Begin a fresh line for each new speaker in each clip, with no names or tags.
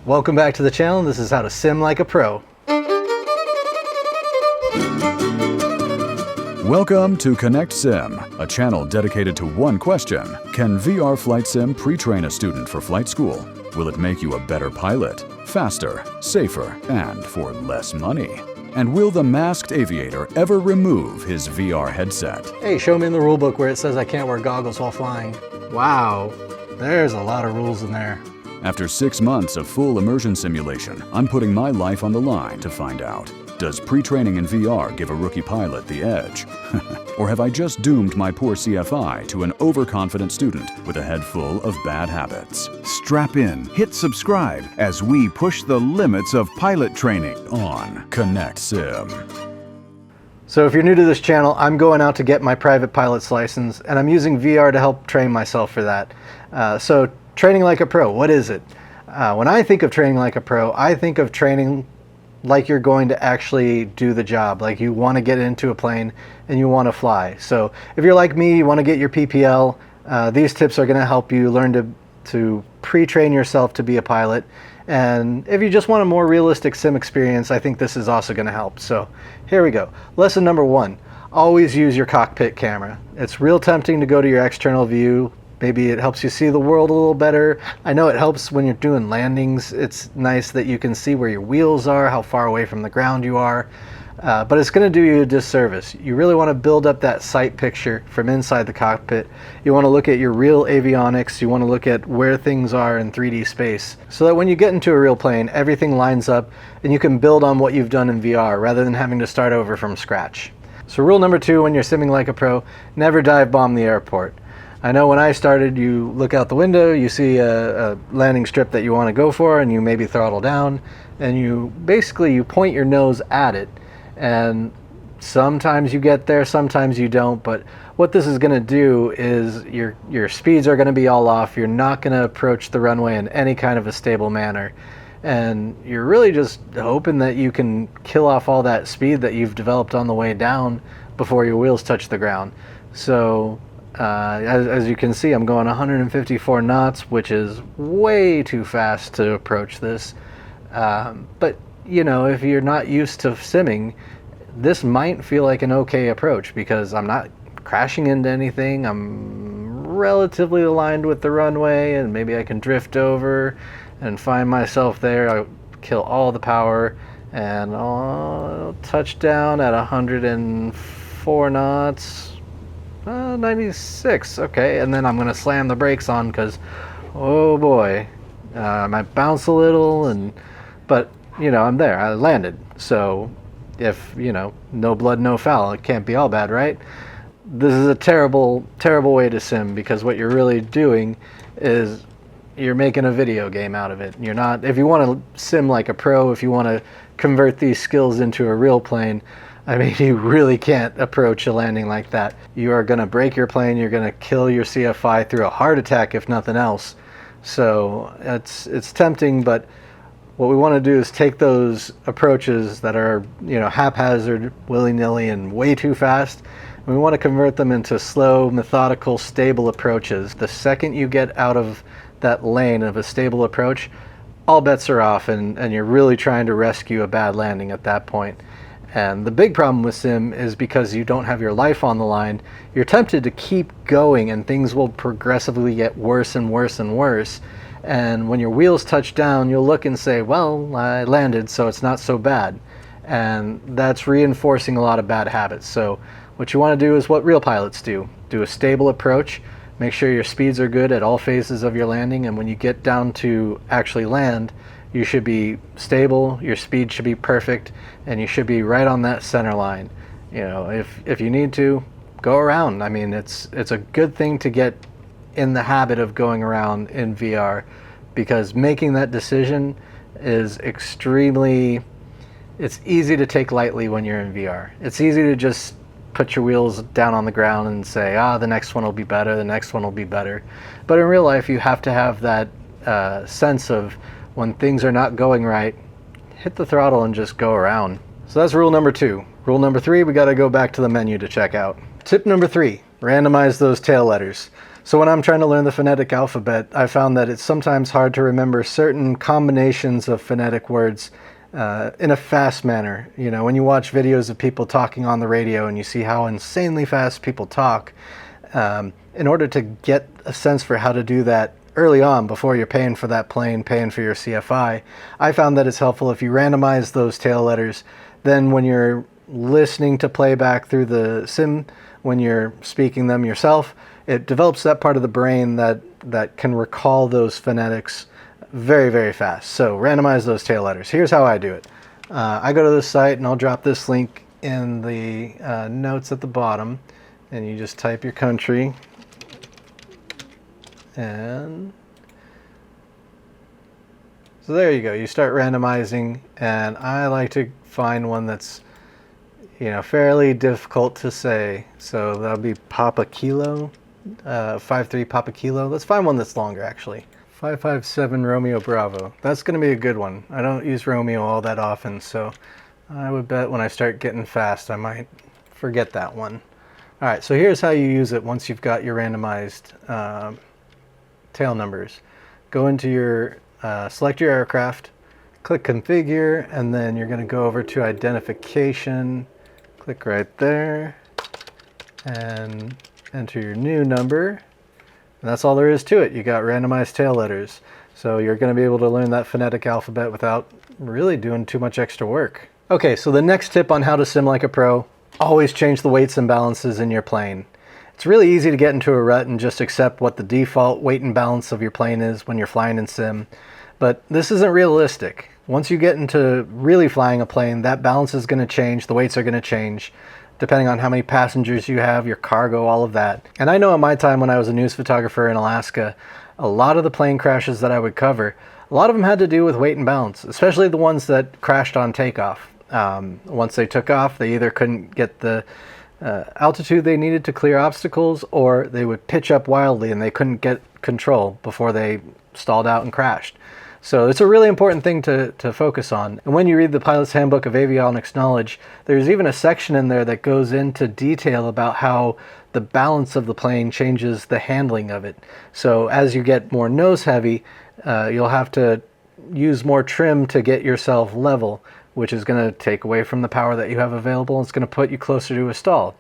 Welcome back to the channel. This is how to sim like a pro.
Welcome to Connect Sim, a channel dedicated to one question. Can VR Flight Sim pre-train a student for flight school? Will it make you a better pilot, faster, safer, and for less money? And will the masked aviator ever remove his VR headset?
Hey, show me in the rule book where it says I can't wear goggles while flying. Wow, there's a lot of rules in there.
After 6 months of full immersion simulation, I'm putting my life on the line to find out. Does pre-training in VR give a rookie pilot the edge? Or have I just doomed my poor CFI to an overconfident student with a head full of bad habits?
Strap in, hit subscribe as we push the limits of pilot training
On Connect Sim.
So if you're new to this channel, I'm going out to get my private pilot's license, and I'm using VR to help train myself for that. So training like a pro, what is it? When I think of training like a pro, I think of training like you're going to actually do the job, like you want to get into a plane and you want to fly. So if you're like me, you want to get your PPL, these tips are going to help you learn to pre-train yourself to be a pilot. And if you just want a more realistic sim experience, I think this is also going to help. So here we go. Lesson number 1, always use your cockpit camera. It's real tempting to go to your external view. Maybe it helps you see the world a little better. I know it helps when you're doing landings. It's nice that you can see where your wheels are, how far away from the ground you are. But it's going to do you a disservice. You really want to build up that sight picture from inside the cockpit. You want to look at your real avionics. You want to look at where things are in 3D space, so that when you get into a real plane, everything lines up and you can build on what you've done in VR rather than having to start over from scratch. So rule number 2 when you're simming like a pro, never dive bomb the airport. I know when I started, you look out the window, you see a landing strip that you want to go for, and you maybe throttle down, and you point your nose at it. And sometimes you get there, sometimes you don't, but what this is going to do is your speeds are going to be all off. You're not going to approach the runway in any kind of a stable manner. And you're really just hoping that you can kill off all that speed that you've developed on the way down before your wheels touch the ground. So as you can see, I'm going 154 knots, which is way too fast to approach this. But you know, if you're not used to simming, this might feel like an okay approach because I'm not crashing into anything. I'm relatively aligned with the runway, and maybe I can drift over and find myself there. I'll kill all the power and I'll touch down at 104 knots. 96, okay, and then I'm going to slam the brakes on because, oh boy, I might bounce a little, but you know, I'm there, I landed. So if, you know, no blood, no foul, it can't be all bad, right? This is a terrible, terrible way to sim, because what you're really doing is you're making a video game out of it. You're not, if you want to sim like a pro, if you want to convert these skills into a real plane, I mean, you really can't approach a landing like that. You are going to break your plane, you're going to kill your CFI through a heart attack, if nothing else. So it's tempting, but what we want to do is take those approaches that are, you know, haphazard, willy-nilly, and way too fast, and we want to convert them into slow, methodical, stable approaches. The second you get out of that lane of a stable approach, all bets are off, and you're really trying to rescue a bad landing at that point. And the big problem with sim is because you don't have your life on the line, you're tempted to keep going and things will progressively get worse and worse and worse. And when your wheels touch down, you'll look and say, well, I landed, so it's not so bad. And that's reinforcing a lot of bad habits. So what you want to do is what real pilots do. Do a stable approach, make sure your speeds are good at all phases of your landing, and when you get down to actually land, you should be stable, your speed should be perfect, and you should be right on that center line. You know, if you need to, go around. I mean, it's a good thing to get in the habit of going around in VR, because making that decision is it's easy to take lightly when you're in VR. It's easy to just put your wheels down on the ground and say, the next one will be better, the next one will be better. But in real life, you have to have that sense of, when things are not going right, hit the throttle and just go around. So that's rule number 2. Rule number 3, we got to go back to the menu to check out. Tip number 3, randomize those tail letters. So when I'm trying to learn the phonetic alphabet, I found that it's sometimes hard to remember certain combinations of phonetic words in a fast manner. You know, when you watch videos of people talking on the radio and you see how insanely fast people talk, in order to get a sense for how to do that early on before you're paying for that plane, paying for your CFI, I found that it's helpful if you randomize those tail letters. Then when you're listening to playback through the sim, when you're speaking them yourself, it develops that part of the brain that can recall those phonetics very, very fast. So randomize those tail letters. Here's how I do it. I go to this site, and I'll drop this link in the notes at the bottom, and you just type your country, and so there you go. You start randomizing, and I like to find one that's, you know, fairly difficult to say. So that'll be Papa Kilo, 53 Papa Kilo. Let's find one that's longer, actually. 557 Romeo Bravo. That's going to be a good one. I don't use Romeo all that often, so I would bet when I start getting fast, I might forget that one. All right, so here's how you use it once you've got your randomized tail numbers. Go into your, select your aircraft, click configure, and then you're going to go over to identification, click right there, and enter your new number. And that's all there is to it. You got randomized tail letters. So you're going to be able to learn that phonetic alphabet without really doing too much extra work. Okay, so the next tip on how to sim like a pro, always change the weights and balances in your plane. It's really easy to get into a rut and just accept what the default weight and balance of your plane is when you're flying in sim. But this isn't realistic. Once you get into really flying a plane, that balance is going to change, the weights are going to change, depending on how many passengers you have, your cargo, all of that. And I know at my time when I was a news photographer in Alaska, a lot of the plane crashes that I would cover, a lot of them had to do with weight and balance, especially the ones that crashed on takeoff. Once they took off, they either couldn't get the altitude they needed to clear obstacles, or they would pitch up wildly and they couldn't get control before they stalled out and crashed. So it's a really important thing to focus on. And when you read the Pilot's Handbook of Avionics Knowledge, there's even a section in there that goes into detail about how the balance of the plane changes the handling of it. So as you get more nose heavy, you'll have to use more trim to get yourself level, which is going to take away from the power that you have available, and it's going to put you closer to a stall.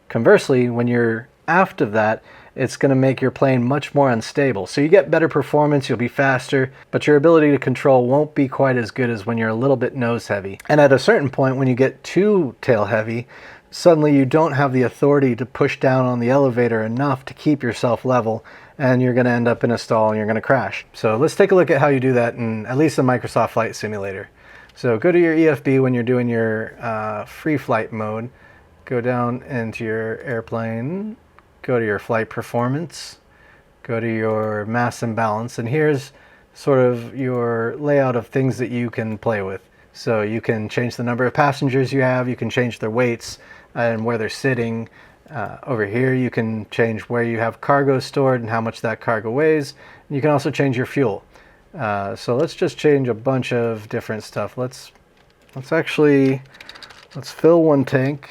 Conversely, when you're aft of that, it's going to make your plane much more unstable. So you get better performance, you'll be faster, but your ability to control won't be quite as good as when you're a little bit nose heavy. And at a certain point, when you get too tail heavy, suddenly you don't have the authority to push down on the elevator enough to keep yourself level, and you're going to end up in a stall and you're going to crash. So let's take a look at how you do that in at least the Microsoft Flight Simulator. So go to your EFB when you're doing your free flight mode. Go down into your airplane. Go to your flight performance, go to your mass and balance, and here's sort of your layout of things that you can play with. So you can change the number of passengers you have, you can change their weights and where they're sitting. Over here you can change where you have cargo stored and how much that cargo weighs. And you can also change your fuel. So let's just change a bunch of different stuff. Let's fill one tank.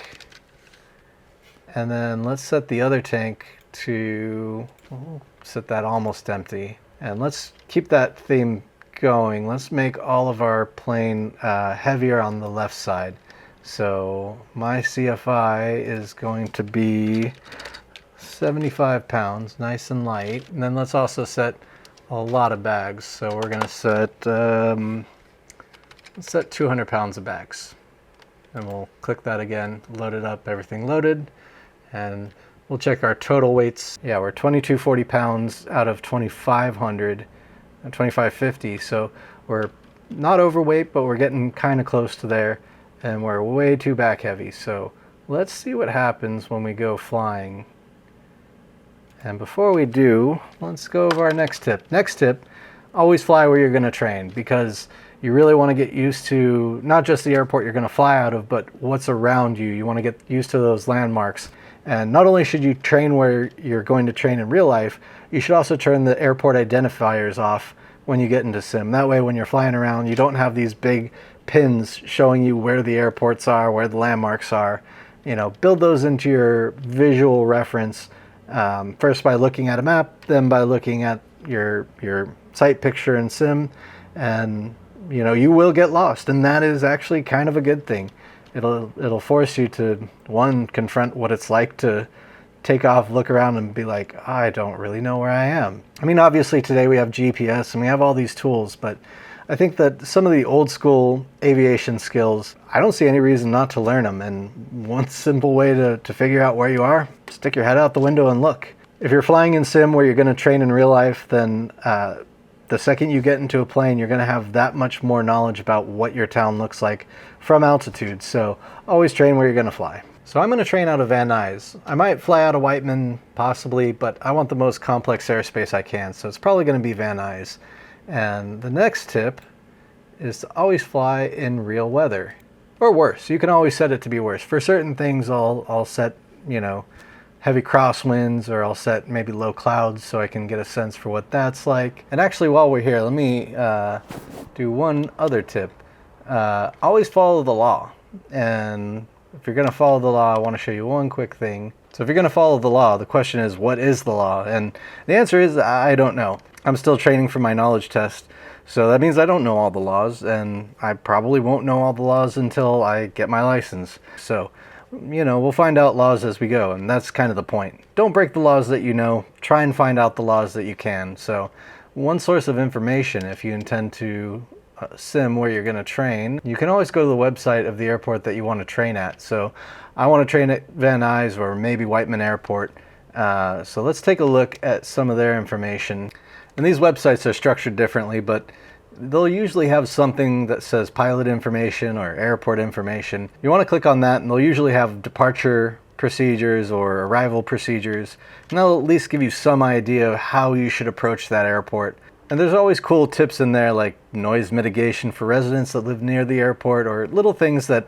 And then let's set the other tank to, set that almost empty. And let's keep that theme going. Let's make all of our plane heavier on the left side. So my CFI is going to be 75 pounds, nice and light. And then let's also set a lot of bags. So we're going to set, let's set 200 pounds of bags. And we'll click that again, load it up, everything loaded. And we'll check our total weights. Yeah, we're 2240 pounds out of 2500, 2550. So we're not overweight, but we're getting kind of close to there, and we're way too back heavy. So let's see what happens when we go flying. And before we do, let's go over our next tip. Next tip, always fly where you're going to train, because you really want to get used to not just the airport you're going to fly out of, but what's around you. You want to get used to those landmarks. And not only should you train where you're going to train in real life, you should also turn the airport identifiers off when you get into sim. That way when you're flying around, you don't have these big pins showing you where the airports are, where the landmarks are. You know, build those into your visual reference First by looking at a map, then by looking at your sight picture in sim, and you will get lost, and that is actually kind of a good thing. It'll force you to, one, confront what it's like to take off, look around, and be like, I don't really know where I am. I mean, obviously today we have GPS and we have all these tools, but I think that some of the old school aviation skills, I don't see any reason not to learn them. And one simple way to figure out where you are, stick your head out the window and look. If you're flying in sim where you're going to train in real life, then the second you get into a plane, you're going to have that much more knowledge about what your town looks like from altitude. So always train where you're going to fly. So I'm going to train out of Van Nuys. I might fly out of Whiteman, possibly, but I want the most complex airspace I can. So it's probably going to be Van Nuys. And the next tip is to always fly in real weather. Or worse. You can always set it to be worse. For certain things, I'll set, heavy crosswinds, or I'll set maybe low clouds so I can get a sense for what that's like. And actually, while we're here, let me do one other tip. Always follow the law. And if you're going to follow the law, I want to show you one quick thing. So if you're going to follow the law, the question is, what is the law? And the answer is, I don't know. I'm still training for my knowledge test. So that means I don't know all the laws, and I probably won't know all the laws until I get my license. So, we'll find out laws as we go, and that's kind of the point. Don't break the laws that you know. Try and find out the laws that you can. So one source of information, if you intend to sim where you're going to train, you can always go to the website of the airport that you want to train at. So I want to train at Van Nuys or maybe Whiteman Airport. So let's take a look at some of their information. And these websites are structured differently, but they'll usually have something that says pilot information or airport information. You want to click on that, and they'll usually have departure procedures or arrival procedures, and they'll at least give you some idea of how you should approach that airport. And there's always cool tips in there, like noise mitigation for residents that live near the airport, or little things that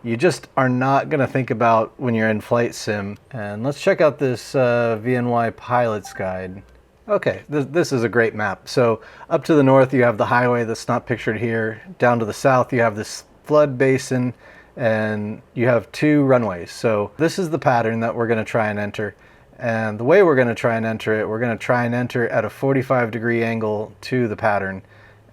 you just are not going to think about when you're in flight sim. And let's check out this VNY Pilot's Guide. Okay, this is a great map. So up to the north you have the highway that's not pictured here. Down to the south you have this flood basin, and you have 2 runways. So this is the pattern that we're going to try and enter. And the way we're going to try and enter it, we're going to try and enter at a 45-degree angle to the pattern.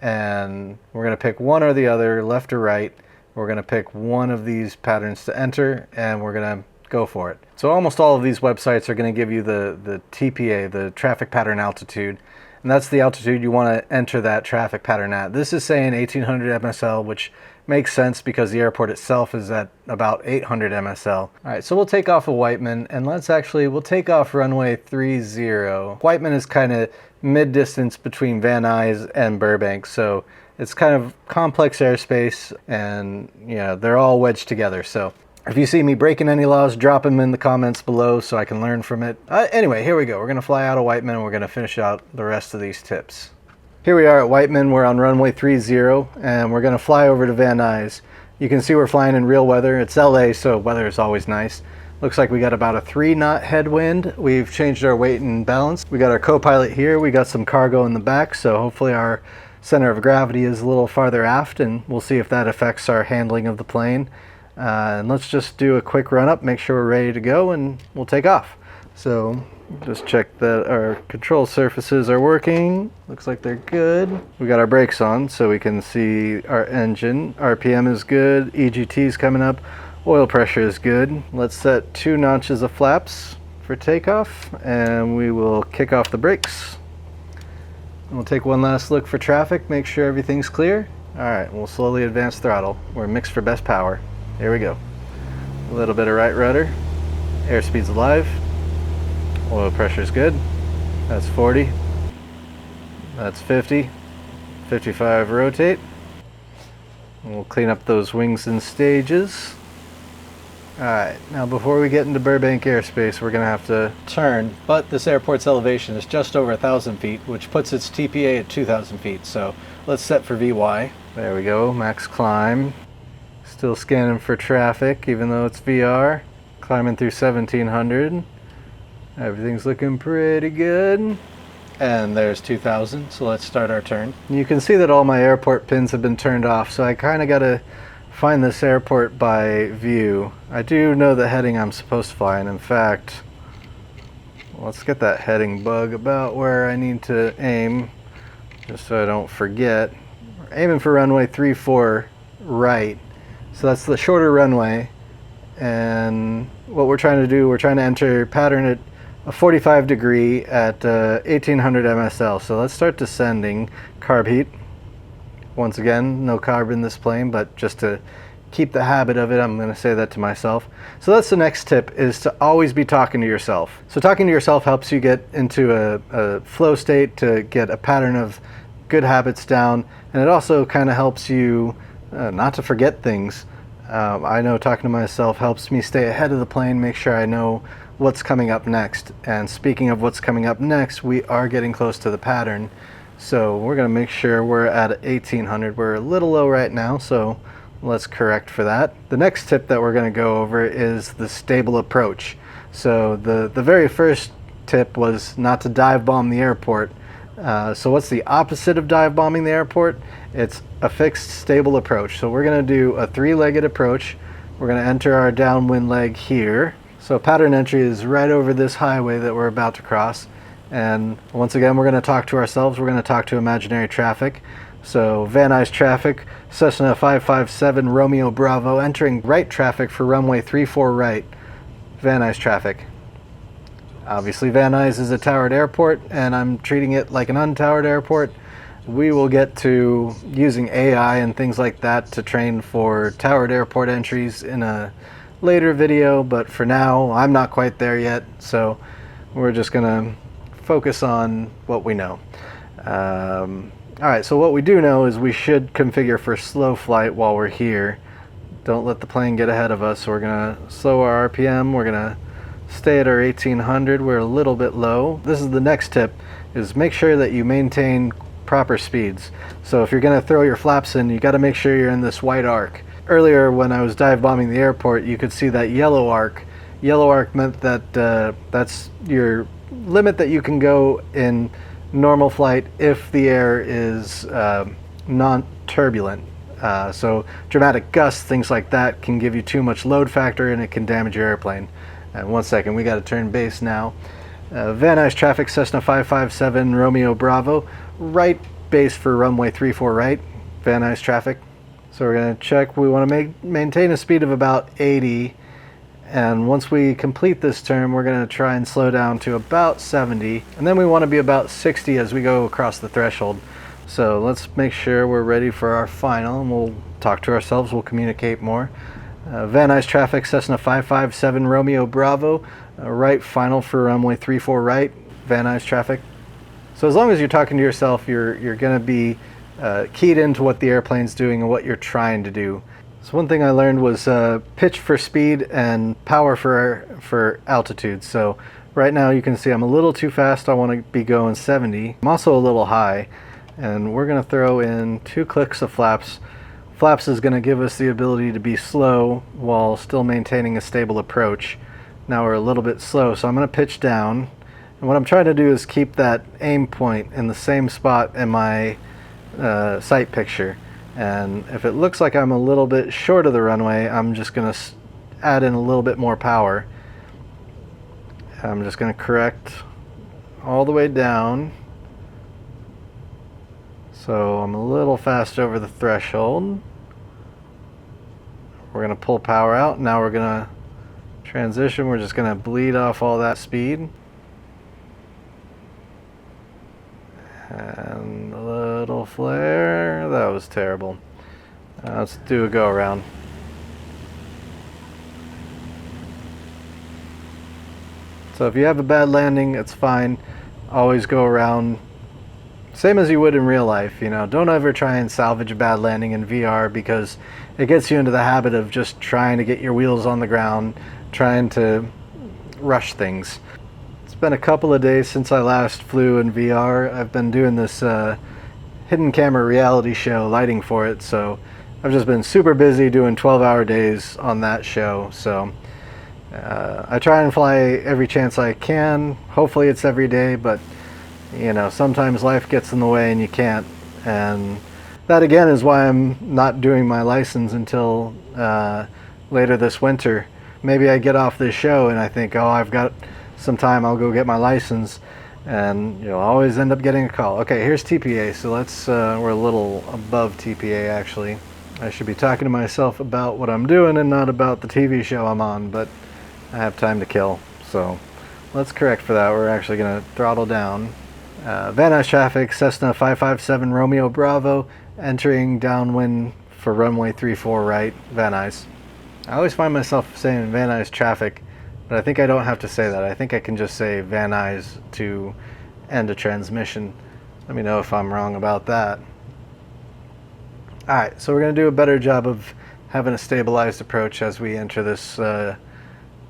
And we're going to pick one or the other, left or right. We're going to pick one of these patterns to enter, and we're going to go for it. So almost all of these websites are going to give you the TPA, the traffic pattern altitude, and that's the altitude you want to enter that traffic pattern at. This is saying 1800 MSL, which makes sense because the airport itself is at about 800 MSL. All right, so we'll take off of Whiteman, and we'll take off runway 30. Whiteman is kind of mid-distance between Van Nuys and Burbank, so it's kind of complex airspace, and they're all wedged together. So if you see me breaking any laws, drop them in the comments below so I can learn from it. Anyway, here we go. We're going to fly out of Whiteman, and we're going to finish out the rest of these tips. Here we are at Whiteman. We're on runway 30, and we're going to fly over to Van Nuys. You can see we're flying in real weather. It's LA, so weather is always nice. Looks like we got about a 3-knot headwind. We've changed our weight and balance. We got our co-pilot here. We got some cargo in the back, so hopefully our center of gravity is a little farther aft, and we'll see if that affects our handling of the plane. And let's just do a quick run up, make sure we're ready to go, and we'll take off. So just check that our control surfaces are working. Looks like they're good. We got our brakes on so we can see our engine. RPM is good, EGT is coming up, oil pressure is good. Let's set 2 notches of flaps for takeoff, and we will kick off the brakes. And we'll take one last look for traffic, make sure everything's clear. All right, we'll slowly advance throttle. We're mixed for best power. Here we go. A little bit of right rudder. Airspeed's alive. Oil pressure's good. That's 40. That's 50. 55 rotate. And we'll clean up those wings and stages. Alright, now before we get into Burbank airspace, we're going to have to turn. But this airport's elevation is just over 1,000 feet, which puts its TPA at 2,000 feet. So let's set for VY. There we go, max climb. Still scanning for traffic, even though it's VR. Climbing through 1,700. Everything's looking pretty good. And there's 2,000, so let's start our turn. You can see that all my airport pins have been turned off, so I kind of got to find this airport by view. I do know the heading I'm supposed to fly, and in fact, Let's get that heading bug about where I need to aim, just so I don't forget. We're aiming for runway 34 right, so that's the shorter runway. And what we're trying to do, we're trying to enter pattern at a 45 degree at 1800 MSL. So let's start descending. Carb heat. Once again, no carb in this plane, but just to keep the habit of it, I'm going to say that to myself. So that's the next tip, is to always be talking to yourself. So talking to yourself helps you get into a flow state, to get a pattern of good habits down, and it also kind of helps you not to forget things. I know talking to myself helps me stay ahead of the plane, make sure I know what's coming up next. And speaking of what's coming up next, we are getting close to the pattern. So we're going to make sure we're at 1800. We're a little low right now, so let's correct for that. The next tip that we're going to go over is the stable approach. So the very first tip was not to dive bomb the airport. So what's the opposite of dive bombing the airport? It's a fixed, stable approach. So we're going to do a three-legged approach. We're going to enter our downwind leg here. So pattern entry is right over this highway that we're about to cross. And once again, we're going to talk to ourselves. We're going to talk to imaginary traffic. So Van Nuys traffic, Cessna 557 Romeo Bravo, entering right traffic for runway 34 right. Van Nuys traffic. Obviously Van Nuys is a towered airport, and I'm treating it like an untowered airport. We will get to using AI and things like that to train for towered airport entries in a later video, but for now I'm not quite there yet, so we're just gonna focus on what we know. Alright, so what we do know is we should configure for slow flight while we're here. Don't let the plane get ahead of us. So we're gonna slow our RPM. We're gonna stay at our 1800. We're a little bit low. This is the next tip, is make sure that you maintain proper speeds. So if you're going to throw your flaps in, you got to make sure you're in this white arc. Earlier when I was dive bombing the airport, you could see that yellow arc. Yellow arc meant that that's your limit that you can go in normal flight if the air is non-turbulent. So dramatic gusts, things like that, can give you too much load factor and it can damage your airplane. And 1 second, we got to turn base now. Van Nuys traffic, Cessna 557 Romeo Bravo, right base for runway 34 right, Van Nuys traffic. So we're going to check, we want to maintain a speed of about 80, and once we complete this turn, we're going to try and slow down to about 70, and then we want to be about 60 as we go across the threshold. So let's make sure we're ready for our final, and we'll talk to ourselves, we'll communicate more. Van Nuys traffic, Cessna 557 Romeo Bravo, right final for runway 34 right, Van Nuys traffic. So as long as you're talking to yourself, you're going to be keyed into what the airplane's doing and what you're trying to do. So one thing I learned was pitch for speed and power for altitude. So right now you can see I'm a little too fast. I want to be going 70. I'm also a little high, and we're going to throw in 2 clicks of flaps. Flaps is going to give us the ability to be slow while still maintaining a stable approach. Now we're a little bit slow, so I'm going to pitch down. And what I'm trying to do is keep that aim point in the same spot in my sight picture. And if it looks like I'm a little bit short of the runway, I'm just going to add in a little bit more power. I'm just going to correct all the way down. So I'm a little fast over the threshold. We're going to pull power out. Now we're going to transition. We're just going to bleed off all that speed. And a little flare. That was terrible. Let's do a go around. So if you have a bad landing, it's fine. Always go around. Same as you would in real life, you know. Don't ever try and salvage a bad landing in VR, because it gets you into the habit of just trying to get your wheels on the ground, trying to rush things. It's been a couple of days since I last flew in VR. I've been doing this hidden camera reality show, lighting for it, so I've just been super busy doing 12-hour days on that show. So I try and fly every chance I can. Hopefully it's every day, but you know, sometimes life gets in the way and you can't. And that again is why I'm not doing my license until later this winter. Maybe I get off this show and I think, oh, I've got some time, I'll go get my license, and you'll always end up getting a call. Okay, here's TPA, so let's, we're a little above TPA actually. I should be talking to myself about what I'm doing and not about the TV show I'm on, but I have time to kill, so let's correct for that. We're actually going to throttle down. Van Nuys traffic, Cessna 557 Romeo Bravo, entering downwind for runway 34 right, Van Nuys. I always find myself saying Van Nuys traffic, but I think I don't have to say that. I think I can just say Van Nuys to end a transmission. Let me know if I'm wrong about that. Alright, so we're going to do a better job of having a stabilized approach as we enter this,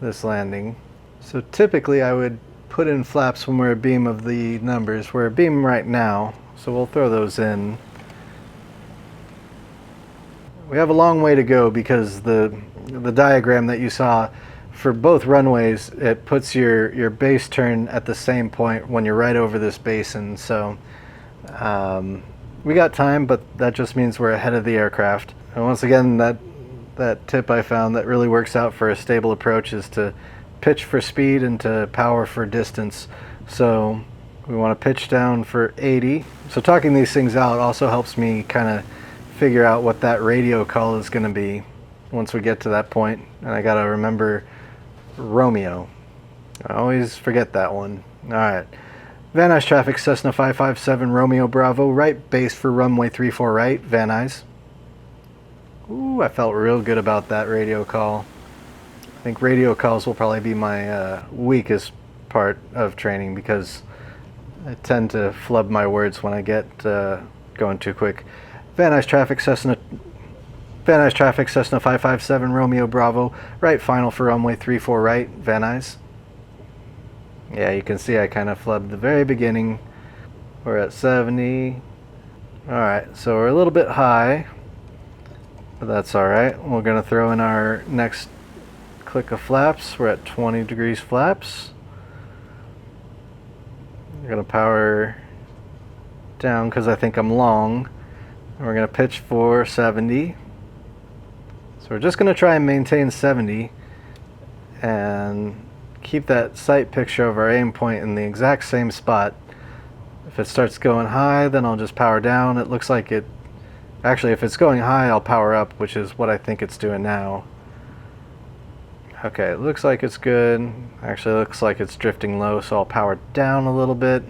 this landing. So typically I would put in flaps when we're a beam of the numbers. We're a beam right now, so we'll throw those in. We have a long way to go because the diagram that you saw for both runways, it puts your base turn at the same point when you're right over this basin. So we got time, but that just means we're ahead of the aircraft. And once again, that tip I found that really works out for a stable approach is to pitch for speed and to power for distance. So we want to pitch down for 80. So talking these things out also helps me kind of figure out what that radio call is going to be once we get to that point. And I got to remember Romeo. I always forget that one. All right. Van Nuys traffic, Cessna 557 Romeo Bravo, right base for runway 34 right, Van Nuys. Ooh, I felt real good about that radio call. I think radio calls will probably be my weakest part of training because I tend to flub my words when I get going too quick. Van Nuys traffic, Cessna 557 Romeo Bravo, right final for runway 34 right, Van Nuys. Yeah, you can see I kind of flubbed the very beginning. We're at 70. Alright, so we're a little bit high, but that's alright. We're going to throw in our next click of flaps. We're at 20 degrees flaps. We're going to power down because I think I'm long. And we're going to pitch for 70. So we're just going to try and maintain 70 and keep that sight picture of our aim point in the exact same spot. If it starts going high, then I'll just power down. It looks like it, actually if it's going high, I'll power up, which is what I think it's doing now. Okay, it looks like it's good. Actually, it looks like it's drifting low, so I'll power down a little bit.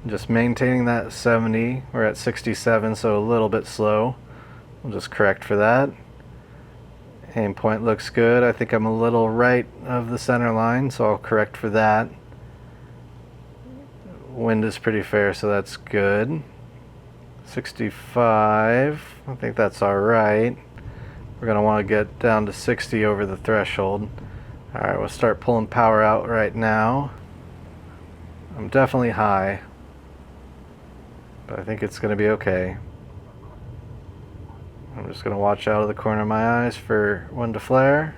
Just maintaining that 70. We're at 67, so a little bit slow. We'll just correct for that. Aim point looks good. I think I'm a little right of the center line, so I'll correct for that. Wind is pretty fair, so that's good. 65. I think that's alright. We're going to want to get down to 60 over the threshold. Alright, we'll start pulling power out right now. I'm definitely high, but I think it's going to be okay. I'm just going to watch out of the corner of my eyes for one to flare.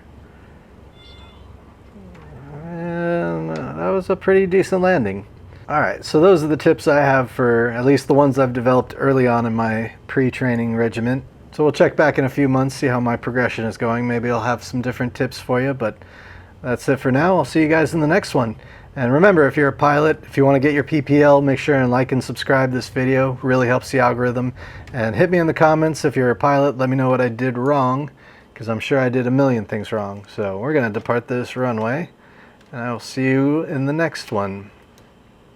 And that was a pretty decent landing. Alright, so those are the tips I have for at least the ones I've developed early on in my pre-training regiment. So we'll check back in a few months, see how my progression is going. Maybe I'll have some different tips for you, but that's it for now. I'll see you guys in the next one. And remember, if you're a pilot, if you want to get your PPL, make sure and like and subscribe this video. It really helps the algorithm. And hit me in the comments if you're a pilot. Let me know what I did wrong, because I'm sure I did a million things wrong. So we're going to depart this runway, and I will see you in the next one.